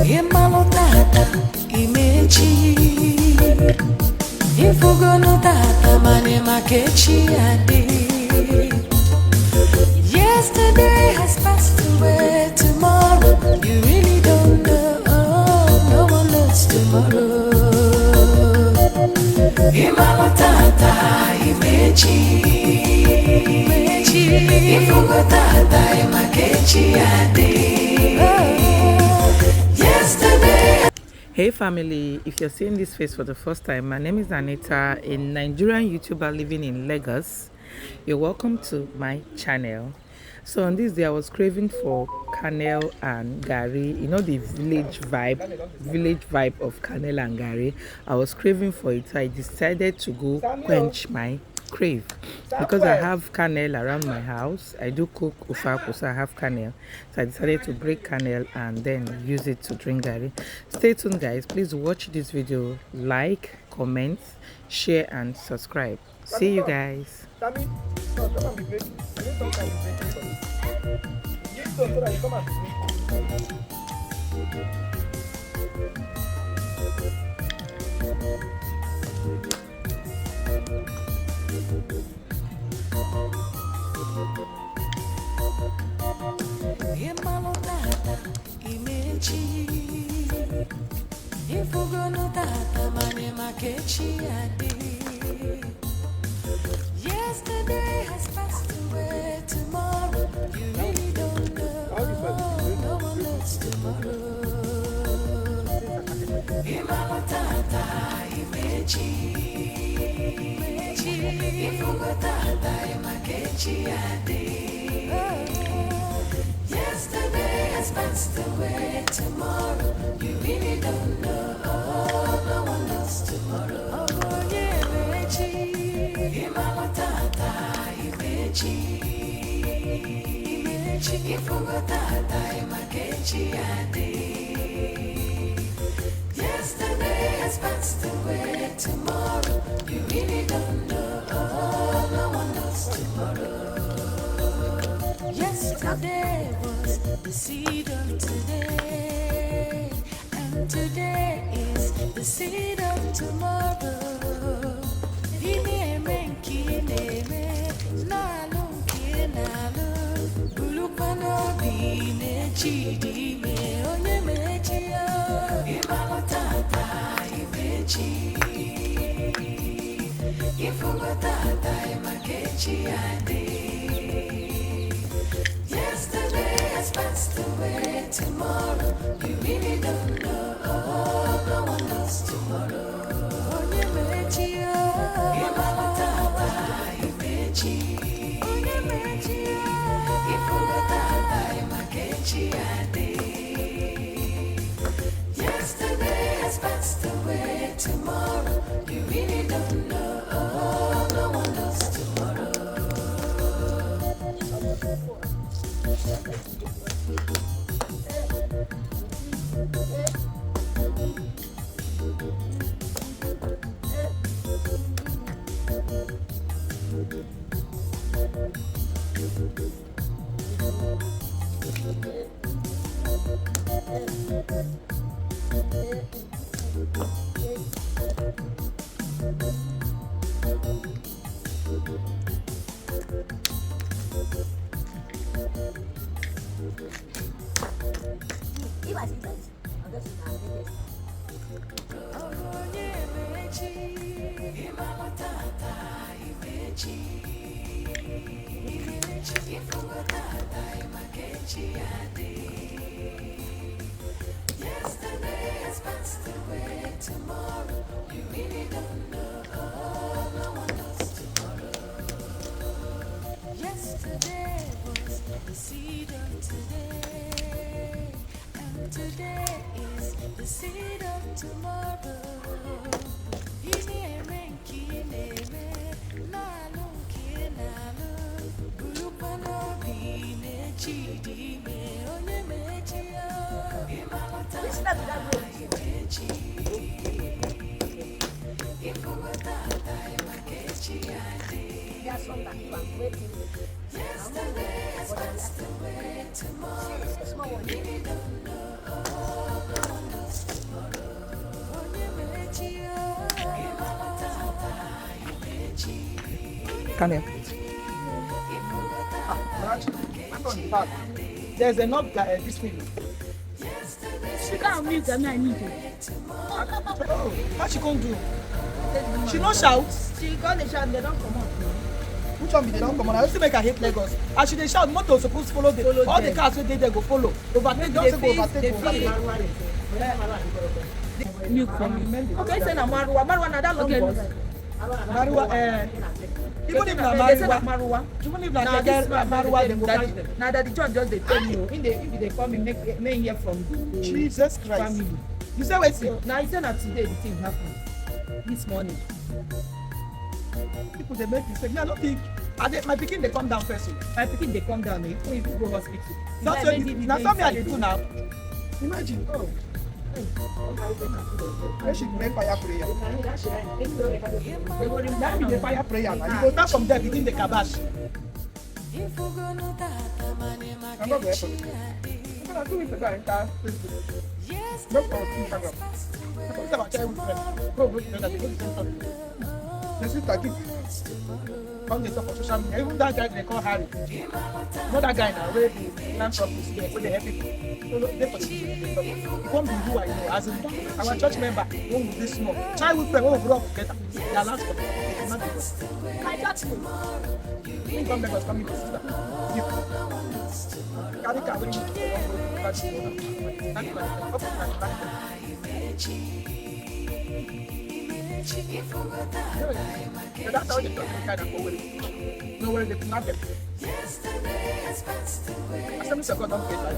Imalotata imechi Ifugonotata mane makechi adi. Yesterday has passed away, tomorrow you really don't know. Oh, no one knows tomorrow. Imalotata imechi Ifugotata imakechi adi. Hey family, if you're seeing this face for the first time, my name is Anita, a Nigerian YouTuber living in Lagos. You're welcome to my channel. So on this day I was craving for Kernel and Garri, you know, the village vibe of Kernel and Garri. I was craving for it, so I decided to go quench my crave because I have Kernel around my house. I do cook ufaku, so I have Kernel, so I decided to break Kernel and then use it to drink Garri. Stay tuned guys, please watch this video, like, comment, share and subscribe. See you guys. Yesterday has passed away, tomorrow you really don't know. No one knows tomorrow. Imalotata imechi Ifugotata imakechi adi. Yesterday has passed away, tomorrow you really don't know. No one knows tomorrow. Oh, yeah, Imalotata imechi Ifugotata imakechi adi. Yesterday has passed away, tomorrow you really don't know. No one knows tomorrow. Yesterday was the seed of today, and today is the seed of tomorrow. Yesterday has passed away, tomorrow you really don't know. No one knows tomorrow. Yesterday has passed away, tomorrow you really don't know. No one knows tomorrow. Yesterday has passed away, tomorrow you really don't know. No one knows tomorrow. Yesterday was the seed of today, and today is the seed of tomorrow. Come here. There's enough this thing. She can't mute and I need it. Oh, how she gonna do? She no shout. She got the shout, they don't come out. Which one be they don't come on? I used to make her hate Lagos. And she dey shout, motor supposed to follow the all the cars wey dey there go follow. Overtake, don't say go overtake, go overtake. Milk for me. Okay, say na Marwa. Marwa na that long bus. Marwa, even if na They say na Marwa, Marwa. even if na Marwa, dem go catch them. Now that the judge just they tell you, if they come in, make hear from the Jesus Christ. family. You say wetin? Now he said that today the thing happened. This morning. People dey make mistake. Me, I don't think. My pikin dey come down first. My pikin they come down, if we go hospital. That's what na so me I dey do now. Imagine. Oh. Where she make fire prayer? That be the fire prayer. Now. You go start from there begin the kabash. I'm not going to I'm going to enter Facebook. Not on Instagram. I'm going to go with them. The sister keep come dey talk for social media. Even that guy they call Harry. Not that guy now wey be philanthropist there wey dey help people. So dey for the social media. He come be who I know as in our church member wey we dey small. Childhood friend wey we grow up together. Their last couple. They cannot be us. I got you. He come Lagos come meet his sister. Carry car wey you go catch you. So that's how they talk kind of over. No where they not them. I said, Mr. God don't get like.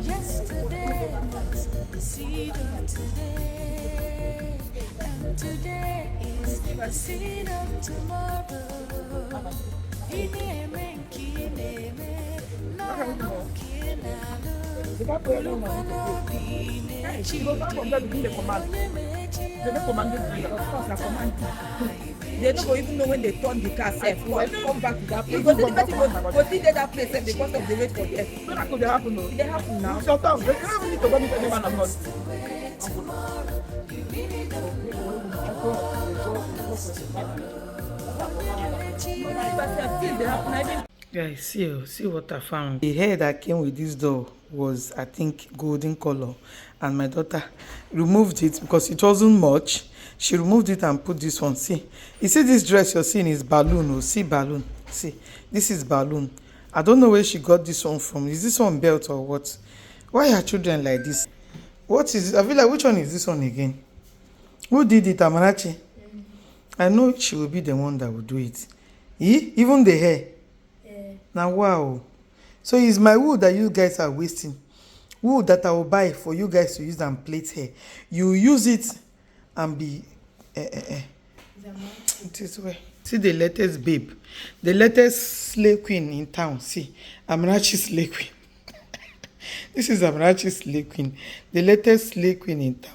Yesterday was the seed of today, and today is the seed of tomorrow. She goes back from there to do the command. They don't command them. Of course, they command. They don't even know when they turn the car safe. Well, come back to that place. Because the person go see that place and because of the wait for them. So that could happen though. They happen now. It's your turn. They don't need to go meet anyone of us. Guys, see what I found. The hair that came with this doll was, I think, golden color, and my daughter removed it because it wasn't much. She removed it and put this one. See, you see this dress you're seeing is balloon. Oh, see balloon. See, this is balloon. I don't know where she got this one from. Is this one belt or what? Why are children like this? What is it? I feel like, which one is this one again? Who did it, Amarachi? I know she will be the one that will do it. Even the hair. Now, wow. So it's my wood that you guys are wasting. Wood that I will buy for you guys to use and plait hair. You use it and be... This way. See the latest babe. The latest slay queen in town. See, Amarachi's slay queen. This is Amarachi's slay queen. The latest slay queen in town.